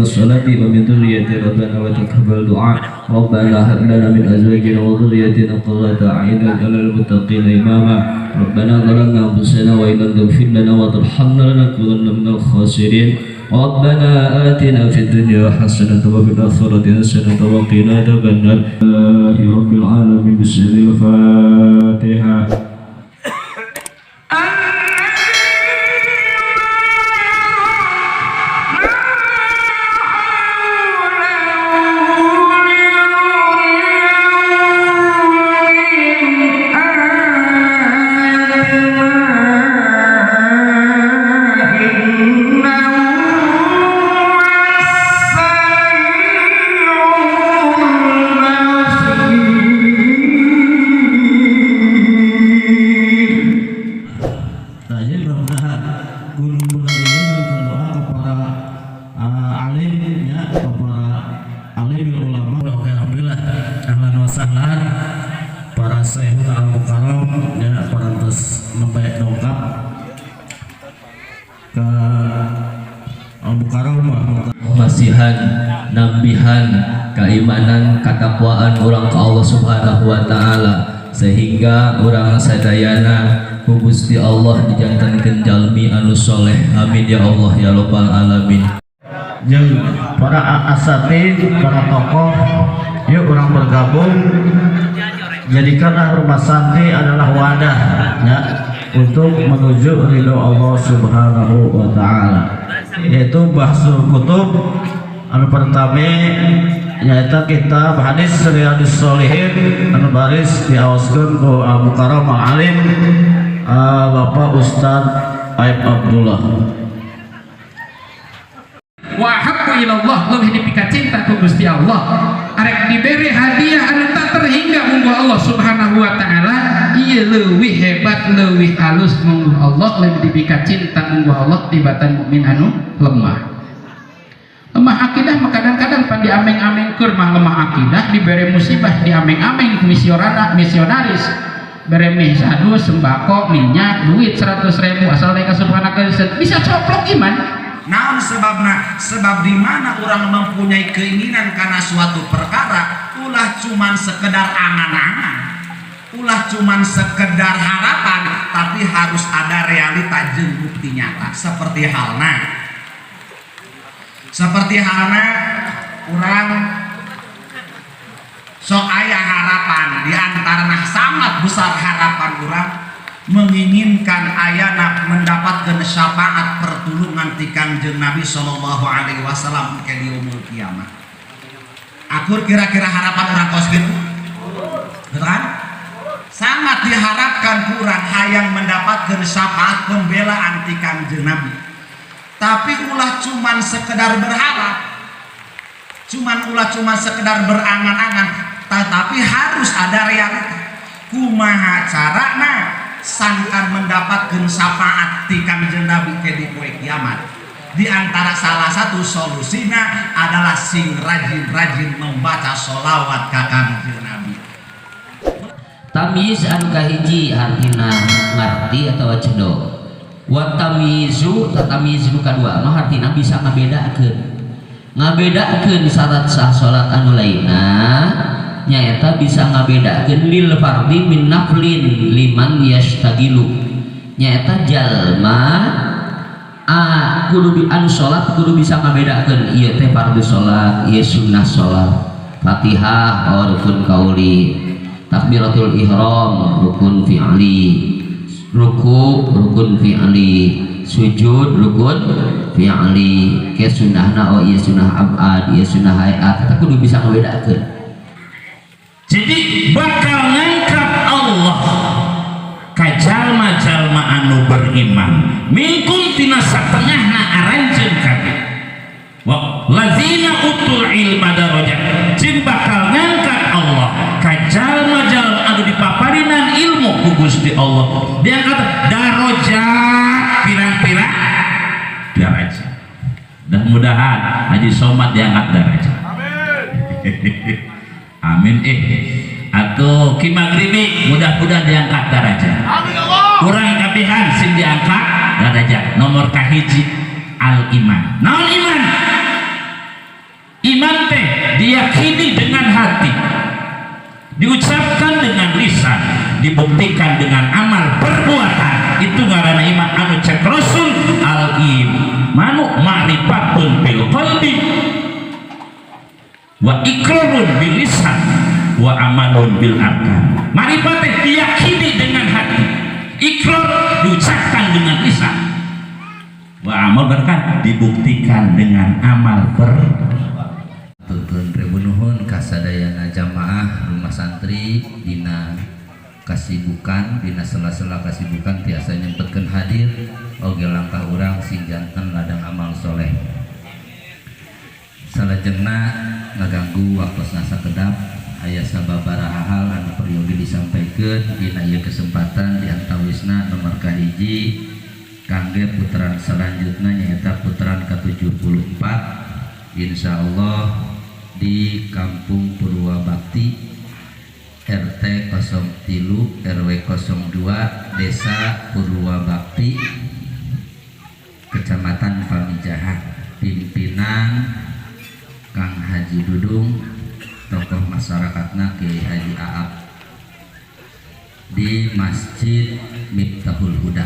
الصلاة ومن ذريتنا ربنا وتقبل دعاء ربنا هب لنا من أزواجنا وذريتنا قرة أعين واجعلنا للمتقين إماما ربنا ظلمنا أنفسنا وإن لم تغفر لنا وترحمنا لنكونن من الخاسرين ربنا آتنا في الدنيا حسنة وفي الآخرة حسنة وقنا عذاب النار رب العالمين بسم الفاتحة. Para Syekhul Al-Mukarram ya parantos membayar dongkap ke Al-Mukarram masihan nambihan keimanan katakwaan orang ke Allah Subhanahu wa taala sehingga orang sadayana ku Gusti Allah dijantankeun jalmi anu soleh amin ya Allah ya rabbal alamin. Jeung para asatid para tokoh yuk orang bergabung jadikanlah rumah santri adalah wadah ya untuk menuju ridho Allah Subhanahu wa taala, yaitu bahsul kutub anu pertama yaitu kitab hadis Riyadhus Shalihin anu baris diaoskeun ku Al-Mukarram alim Bapak Ustaz Aib Abdullah. Wa habbu ilallah lebih dipika cinta ku Gusti Allah arek diberi hadiah anu tak terhingga munggu Allah Subhanahu wa taala ieu leuwih hebat leuwih halus munggu Allah lebih dipika cinta munggu Allah tibatan mukmin anu lemah akidah mah kadang-kadang pan diameng-ameng keur mah lemah akidah diberi musibah diameng-ameng misionaris bere mie sadu sembako minyak duit 100.000 asal mereka subhanaka bisa coplok iman. Naon sebabna? Sebab di mana orang mempunyai keinginan karena suatu perkara ulah cuman sekedar angan-angan, ulah cuman sekedar harapan, tapi harus ada realita jeung bukti nyata. Seperti halna orang sok aya harapan di antaranya sangat besar harapan orang menginginkan ayana mendapatkan syafaat pertulungan ti Kanjeng Nabi sallallahu alaihi wasallam ke di yaumul kiamat. Akur kira-kira harapan orang kos gitu, betul kan? Sangat diharapkan kurang hayang mendapatkan syafaat pembelaan ti Kanjeng Nabi. Tapi ulah cuman sekedar berharap, cuman sekedar berangan-angan, tetapi harus ada realita. Kumaha carana sangkan mendapatkan syafaat ti Kanjeng Nabi ke di poe kiamat. Di antara salah satu solusinya adalah sing rajin-rajin membaca sholawat ka Kanjeng Nabi. Tamyiz anu kahiji artina ngarti atau cedok. Wa tamyizu tamyiz nu kadua mah artina bisa ngabedakeun syarat sah salat anu lainna nyaeta bisa ngabedakeun lil fardhi min naflin liman yastagilu nyaeta jalma kudu anu salat kudu bisa ngabedakeun ieu teh fardhu salat ieu sunnah salat. Fatihah rukun qauli, takbiratul ihram rukun fi'li, ruku rukun fi'li, sujud rukun fi'li, ke sunnahna ieu sunnah abad ieu sunnah hayat kita kudu bisa ngabedakeun. Jadi bakal ngangkat Allah ka jalma-jalma anu beriman minkum tina satengahna aranjeun kabeh wa lazina utul ilma darajat jin bakal ngangkat Allah ka jalma-jalma anu dipaparinan ilmu ku Gusti Allah diangkat darajat pirang-pirang darajat. Mudah-mudahan Haji Somad diangkat darajat. Amin. Atau Ki Magribi mudah-mudahan diangkat darajat. Kurang kabihan sing diangkat darajat. Nomor kahiji al iman. Naon iman? dibuktikan dengan amal perbuatan. Itu ngaranna iman anu cek Rasul, al imanu ma'rifatun bil qalbi wa iqrarun bil lisan wa amalun bil arkan. Ma'rifat diyakini dengan hati, ikrar diucapkan dengan lisan, wa amal berkan dibuktikan dengan amal Tuntun rebunuhun kasadayana jamaah rumah santri dina kasibukan, dina sela-sela kasibukan tiasa nyempetkeun hadir oge langkah urang sing janten ladang amal soleh. Salajengna ngaganggu waktu sakedap aya sababaraha hal anu perlu disampaikeun dina ieu kesempatan di antawisna nomor kahiji kangge putaran selanjutnya nyaeta putaran ke-74 insyaallah di Kampung Purwabakti RT 03 RW 02 Desa Purwabakti Kecamatan Pamijahan. Pimpinan Kang Haji Dudung, tokoh masyarakatna Kiai Haji Aap di Masjid Miftahul Huda.